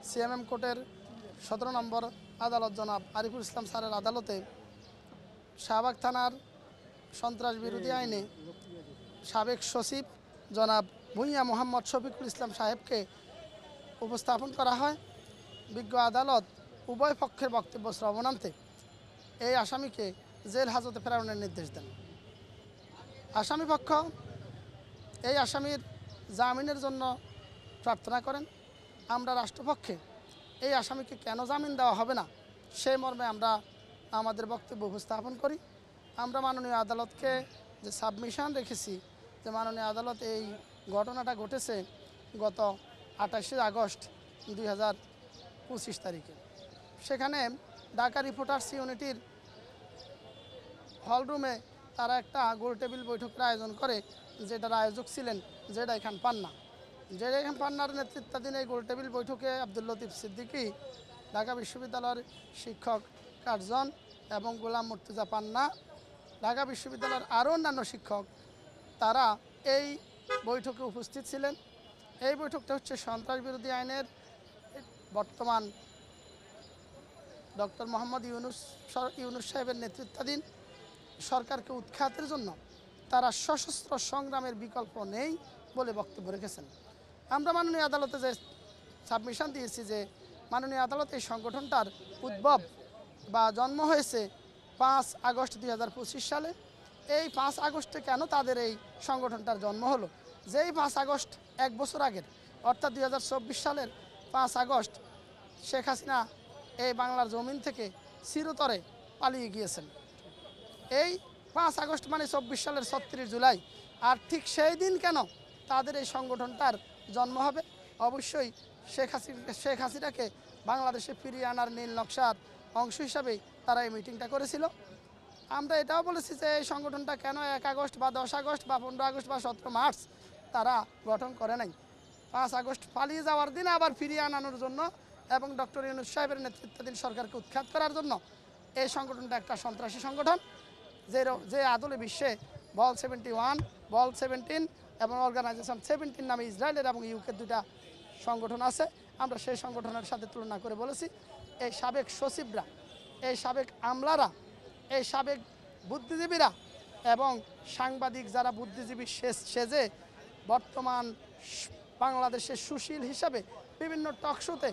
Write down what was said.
CMM কোর্টের 17 নম্বর আদালত জনাব আরিফুল ইসলাম স্যারের আদালতে শাহবাগ থানার সন্ত্রাস বিরোধী আইনে সাবেক সচিব জনাব ভূঁইয়া মোহাম্মদ শফিকুল ইসলাম সাহেবকে উপস্থাপন করা হয়। বিজ্ঞ আদালত উভয় পক্ষের বক্তব্য শ্রবণান্তে এই আসামিকে জেল হাজতে প্রেরণের নির্দেশ দেন। আসামি পক্ষ এই আসামির জামিনের জন্য প্রার্থনা করেন। আমরা রাষ্ট্রপক্ষে এই আসামিকে কেন জামিন দেওয়া হবে না সেই মর্মে আমরা আমাদের বক্তব্য উপস্থাপন করি। আমরা মাননীয় আদালতকে যে সাবমিশন রেখেছি যে মাননীয় আদালত এই ঘটনাটা ঘটেছে গত 28 আগস্ট 2025 তারিখে। সেখানে ঢাকা রিপোর্টার্স ইউনিটির হলরুমে তারা একটা গোল টেবিল বৈঠকের আয়োজন করে, যেটার আয়োজক ছিলেন জেডাই খান পান্না। জেডাই খান পান্নার নেতৃত্বাধীন এই গোল টেবিল বৈঠকে আব্দুল লতিফ সিদ্দিকী, ঢাকা বিশ্ববিদ্যালয়ের শিক্ষক কার্জন এবং গোলাম মুর্তজা পান্না, ঢাকা বিশ্ববিদ্যালয়ের আরও অন্যান্য শিক্ষক তারা এই বৈঠকে উপস্থিত ছিলেন। এই বৈঠকটা হচ্ছে সন্ত্রাস বিরোধী আইনের বর্তমান ডক্টর মোহাম্মদ ইউনুস সাহেবের নেতৃত্বাধীন সরকারকে উৎখাতের জন্য তারা সশস্ত্র সংগ্রামের বিকল্প নেই বলে বক্তব্য রেখেছেন। আমরা মাননীয় আদালতে যে সাবমিশন দিয়েছি যে মাননীয় আদালত এই সংগঠনটার উদ্ভব বা জন্ম হয়েছে 5 আগস্ট 2025 সালে। এই 5 আগস্টে কেন তাদের এই সংগঠনটার জন্ম হলো? যেই 5 আগস্ট এক বছর আগের অর্থাৎ 2024 সালের 5 আগস্ট শেখ হাসিনা এই বাংলার জমিন থেকে চিরতরে পালিয়ে গিয়েছেন। এই 5 আগস্ট মানে 24 সালের 36 জুলাই। আর ঠিক সেই দিন কেন তাদের এই সংগঠনটার জন্ম হবে? অবশ্যই শেখ হাসিনাকে বাংলাদেশে ফিরিয়ে আনার নীল নকশার অংশ হিসাবেই তারা এই মিটিংটা করেছিল। আমরা এটাও বলেছি যে এই সংগঠনটা কেন 1 আগস্ট বা 10 আগস্ট বা 15 আগস্ট বা 17 মার্চ তারা গঠন করে নাই। 5 আগস্ট পালিয়ে যাওয়ার দিন আবার ফিরিয়ে আনানোর জন্য এবং ডক্টর ইউনুস সাহেবের নেতৃত্বাধীন সরকারকে উৎখাত করার জন্য এই সংগঠনটা একটা সন্ত্রাসী সংগঠন, যে আদলে বিশ্বে বল 71, বল 17 এবং অর্গানাইজেশন 17 নামে ইসরায়েলের এবং ইউকের 2টা সংগঠন আছে। আমরা সেই সংগঠনের সাথে তুলনা করে বলেছি এই সাবেক সচিবরা, এই সাবেক আমলারা, এই সাবেক বুদ্ধিজীবীরা এবং সাংবাদিক যারা বুদ্ধিজীবী সেজে বর্তমান বাংলাদেশের সুশীল হিসাবে বিভিন্ন টক শোতে